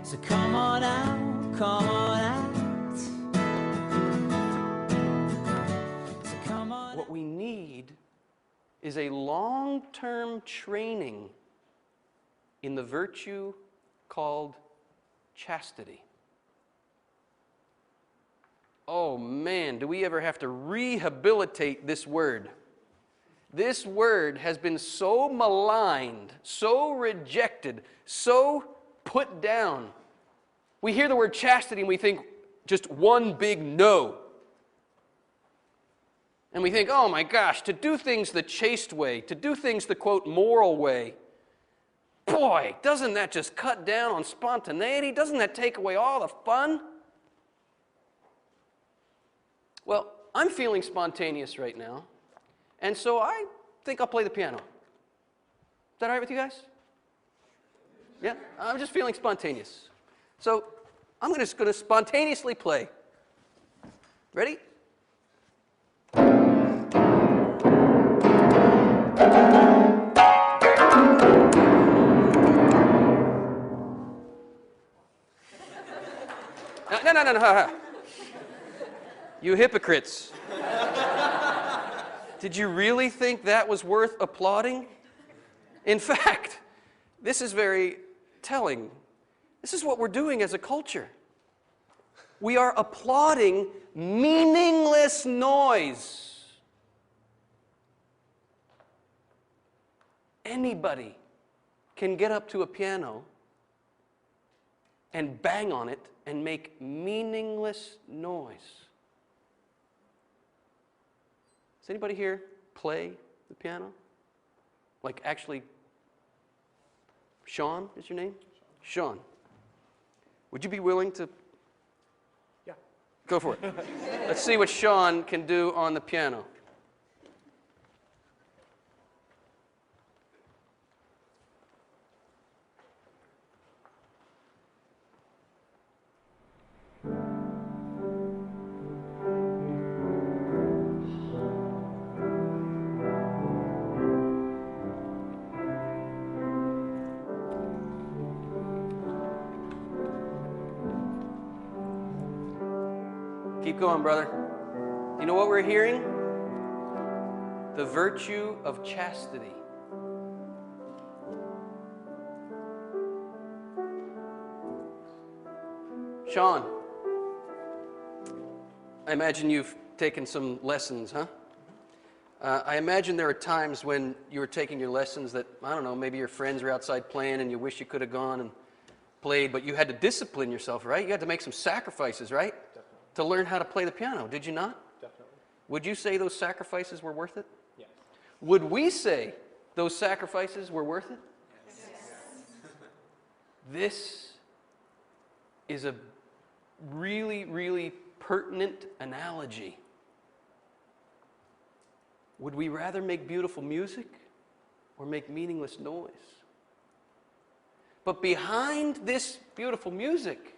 So come on out, come on out. So come on. What we need is a long-term training in the virtue called chastity. Oh man, do we ever have to rehabilitate this word? This word has been so maligned, so rejected, so put down. We hear the word chastity and we think just one big no. And we think, oh my gosh, to do things the chaste way, to do things the, quote, moral way, boy, doesn't that just cut down on spontaneity? Doesn't that take away all the fun? Well, I'm feeling spontaneous right now, and so I think I'll play the piano. Is that all right with you guys? Yeah? I'm just feeling spontaneous. So I'm just going to spontaneously play. Ready? No. You hypocrites. Did you really think that was worth applauding? In fact, this is very telling. This is what we're doing as a culture. We are applauding meaningless noise. Anybody can get up to a piano and bang on it and make meaningless noise. Does anybody here play the piano? Like actually, Sean is your name? Sean. Would you be willing to? Yeah. Go for it. Let's see what Sean can do on the piano. Keep going, brother. You know what we're hearing? The virtue of chastity. Sean, I imagine you've taken some lessons, huh? I imagine there are times when you were taking your lessons that, I don't know, maybe your friends were outside playing and you wish you could have gone and played, but you had to discipline yourself, right? You had to make some sacrifices, right? To learn how to play the piano, did you not? Definitely. Would you say those sacrifices were worth it? Yes. Would we say those sacrifices were worth it? Yes. This is a really, really pertinent analogy. Would we rather make beautiful music or make meaningless noise? But behind this beautiful music,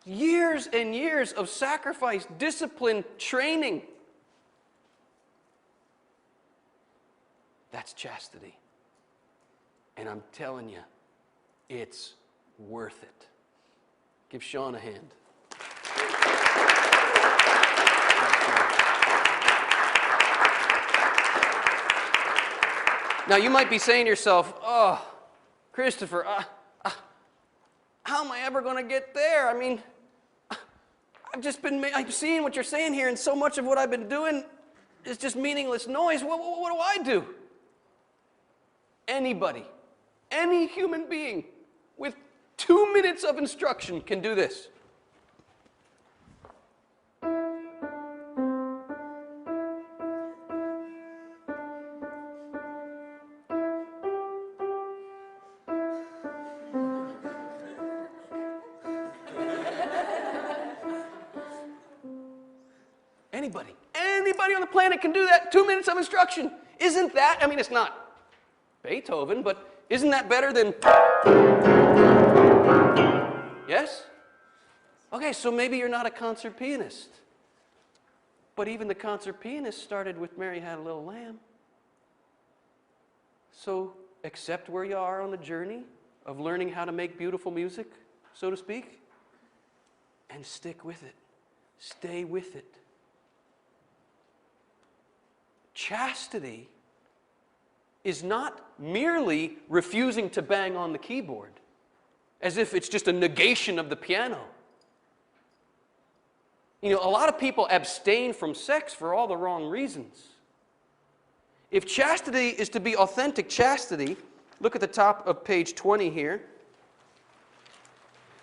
years and years of sacrifice, discipline, training. That's chastity. And I'm telling you, it's worth it. Give Sean a hand. Now you might be saying to yourself, oh, Christopher, how am I ever going to get there? I mean, I'm seeing what you're saying here, and so much of what I've been doing is just meaningless noise. What do I do? Anybody, any human being with 2 minutes of instruction can do this. Anybody on the planet can do that. 2 minutes of instruction. Isn't that, I mean, it's not Beethoven, but isn't that better than... Yes? Okay, so maybe you're not a concert pianist. But even the concert pianist started with Mary Had a Little Lamb. So accept where you are on the journey of learning how to make beautiful music. so to speak, and stick with it. Stay with it. Chastity is not merely refusing to bang on the keyboard, as if it's just a negation of the piano. You know, a lot of people abstain from sex for all the wrong reasons. If chastity is to be authentic chastity, look at the top of page 20 here.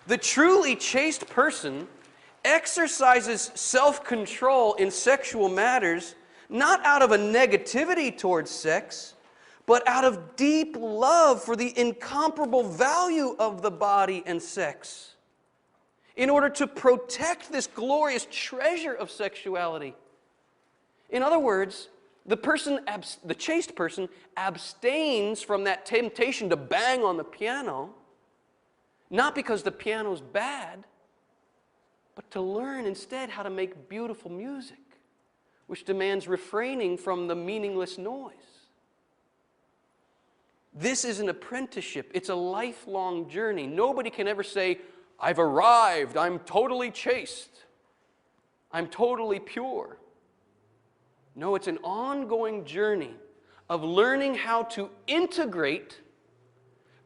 The truly chaste person exercises self-control in sexual matters not out of a negativity towards sex, but out of deep love for the incomparable value of the body and sex, in order to protect this glorious treasure of sexuality. In other words, the chaste person abstains from that temptation to bang on the piano, not because the piano's bad, but to learn instead how to make beautiful music, which demands refraining from the meaningless noise. This is an apprenticeship. It's a lifelong journey. Nobody can ever say, I've arrived, I'm totally chaste, I'm totally pure. No, it's an ongoing journey of learning how to integrate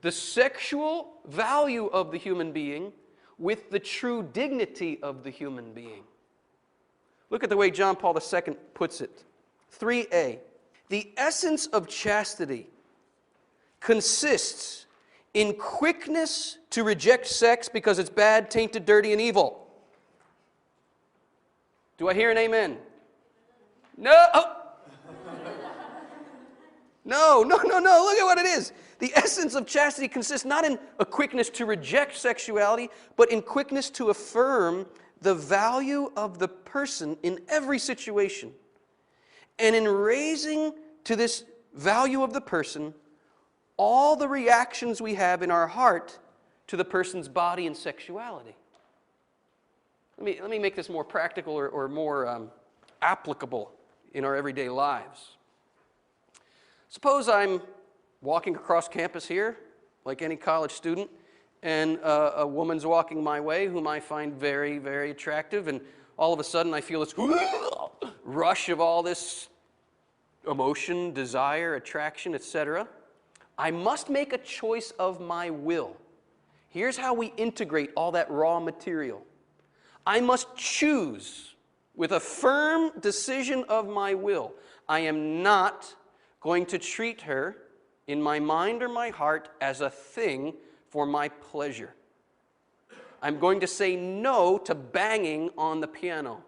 the sexual value of the human being with the true dignity of the human being. Look at the way John Paul II puts it. 3a, the essence of chastity consists in quickness to reject sex because it's bad, tainted, dirty, and evil. Do I hear an amen? No! Oh. No. Look at what it is. The essence of chastity consists not in a quickness to reject sexuality, but in quickness to affirm the value of the person in every situation. And in raising to this value of the person all the reactions we have in our heart to the person's body and sexuality. Let me make this more practical or more applicable in our everyday lives. Suppose I'm walking across campus here, like any college student, and a woman's walking my way whom I find very, very attractive, and all of a sudden I feel this rush of all this emotion, desire, attraction, etc. I must make a choice of my will. Here's how we integrate all that raw material. I must choose with a firm decision of my will. I am not going to treat her in my mind or my heart as a thing for my pleasure. I'm going to say no to banging on the piano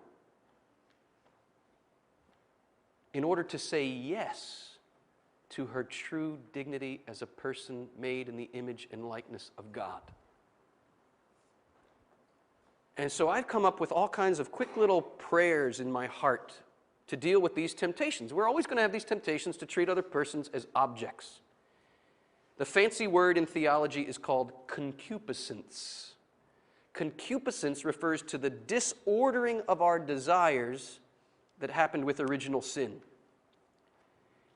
in order to say yes to her true dignity as a person made in the image and likeness of God. And so I've come up with all kinds of quick little prayers in my heart to deal with these temptations. We're always going to have these temptations to treat other persons as objects. The fancy word in theology is called concupiscence. Concupiscence refers to the disordering of our desires that happened with original sin.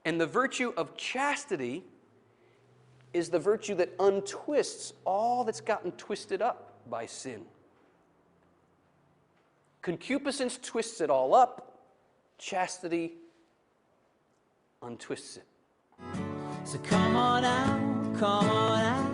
And the virtue of chastity is the virtue that untwists all that's gotten twisted up by sin. Concupiscence twists it all up. Chastity untwists it. So come on out, come on out.